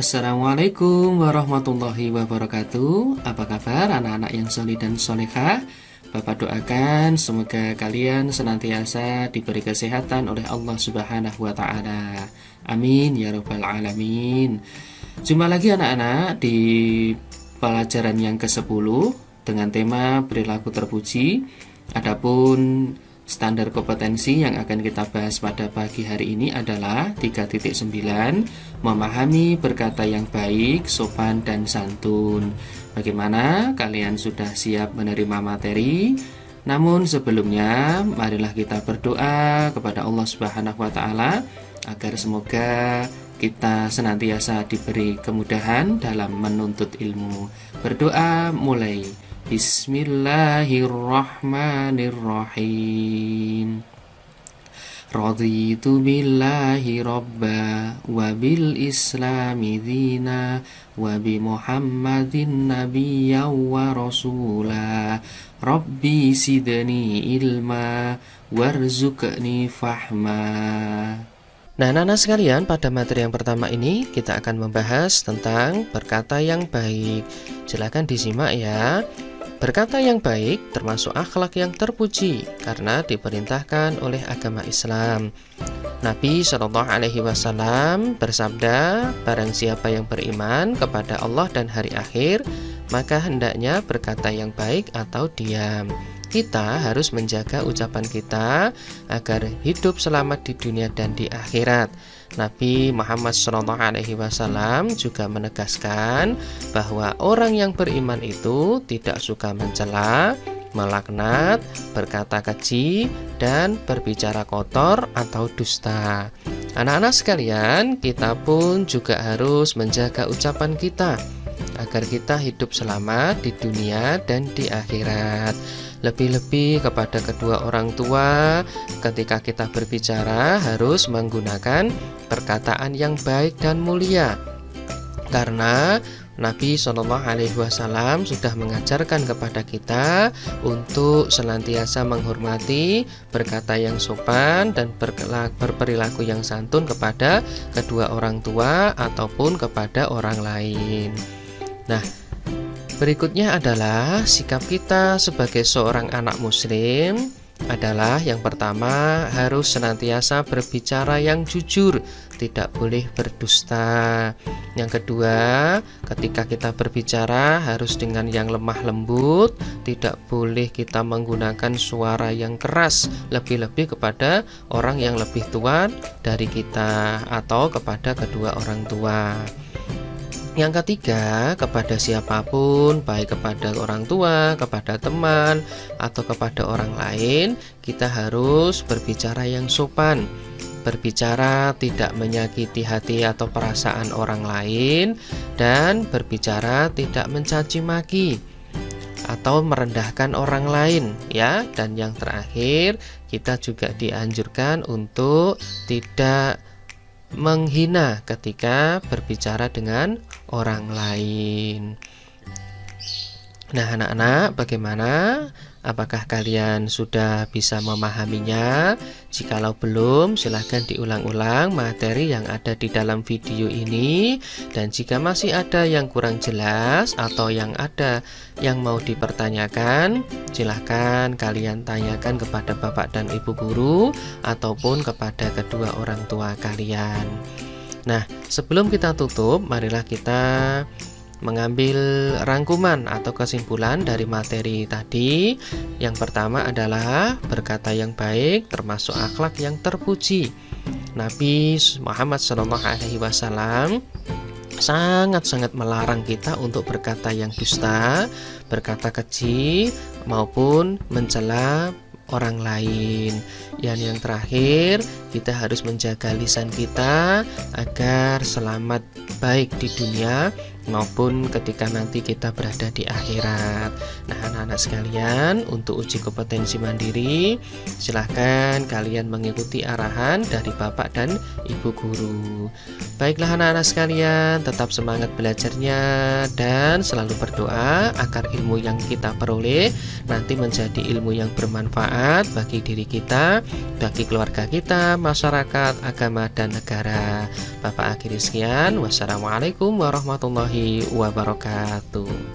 Assalamualaikum warahmatullahi wabarakatuh. Apa kabar anak-anak yang solih dan solehah? Bapak doakan semoga kalian senantiasa diberi kesehatan oleh Allah Subhanahu wa Ta'ala. Amin ya Rabbal 'Alamin. Jumpa lagi anak-anak di pelajaran yang ke-10 dengan tema perilaku terpuji. Adapun standar kompetensi yang akan kita bahas pada pagi hari ini adalah 3.9, memahami berkata yang baik, sopan, dan santun. Bagaimana? Kalian sudah siap menerima materi? Namun sebelumnya, marilah kita berdoa kepada Allah Subhanahu wa Ta'ala agar semoga kita senantiasa diberi kemudahan dalam menuntut ilmu. Berdoa mulai. Bismillahirrahmanirrahim. Raditu billahi robba wa bil islami dina wa bi muhammadin nabiyya wa rasula. Rabbi sidni ilma warzuqni fahma. Nah, anak-anak sekalian, pada materi yang pertama ini kita akan membahas tentang berkata yang baik. Silakan disimak ya. Berkata yang baik termasuk akhlak yang terpuji karena diperintahkan oleh agama Islam. Nabi Shallallahu Alaihi Wasallam bersabda, barang siapa yang beriman kepada Allah dan hari akhir, maka hendaknya berkata yang baik atau diam. Kita harus menjaga ucapan kita agar hidup selamat di dunia dan di akhirat. Nabi Muhammad SAW juga menegaskan bahwa orang yang beriman itu tidak suka mencela, melaknat, berkata keji, dan berbicara kotor atau dusta. Anak-anak sekalian, kita pun juga harus menjaga ucapan kita agar kita hidup selamat di dunia dan di akhirat. Lebih-lebih kepada kedua orang tua, ketika kita berbicara harus menggunakan perkataan yang baik dan mulia. Karena Nabi SAW sudah mengajarkan kepada kita untuk senantiasa menghormati, berkata yang sopan, dan berperilaku yang santun kepada kedua orang tua ataupun kepada orang lain. Nah, berikutnya adalah sikap kita sebagai seorang anak muslim adalah yang pertama harus senantiasa berbicara yang jujur, tidak boleh berdusta. Yang kedua, ketika kita berbicara harus dengan yang lemah lembut, tidak boleh kita menggunakan suara yang keras, lebih-lebih kepada orang yang lebih tua dari kita atau kepada kedua orang tua. Yang ketiga, kepada siapapun, baik kepada orang tua, kepada teman, atau kepada orang lain, kita harus berbicara yang sopan. Berbicara tidak menyakiti hati atau perasaan orang lain, dan berbicara tidak mencaci maki atau merendahkan orang lain, ya. Dan yang terakhir, kita juga dianjurkan untuk tidak menghina ketika berbicara dengan orang lain. Nah, anak-anak, bagaimana? Apakah kalian sudah bisa memahaminya? Jikalau belum, silahkan diulang-ulang materi yang ada di dalam video ini. Dan jika masih ada yang kurang jelas atau yang ada yang mau dipertanyakan, silahkan kalian tanyakan kepada Bapak dan Ibu guru ataupun kepada kedua orang tua kalian. Nah, sebelum kita tutup, marilah kita mengambil rangkuman atau kesimpulan dari materi tadi. Yang pertama adalah berkata yang baik termasuk akhlak yang terpuji. Nabi Muhammad SAW sangat-sangat melarang kita untuk berkata yang dusta, berkata keji, maupun mencela orang lain. Yang terakhir, kita harus menjaga lisan kita agar selamat baik di dunia maupun ketika nanti kita berada di akhirat. Nah, anak-anak sekalian, untuk uji kompetensi mandiri, silahkan kalian mengikuti arahan dari Bapak dan Ibu guru. Baiklah anak-anak sekalian, tetap semangat belajarnya dan selalu berdoa agar ilmu yang kita peroleh nanti menjadi ilmu yang bermanfaat bagi diri kita, bagi keluarga kita, masyarakat, agama, dan negara. Bapak akhiri sekian. Wassalamualaikum warahmatullahi wabarakatuh.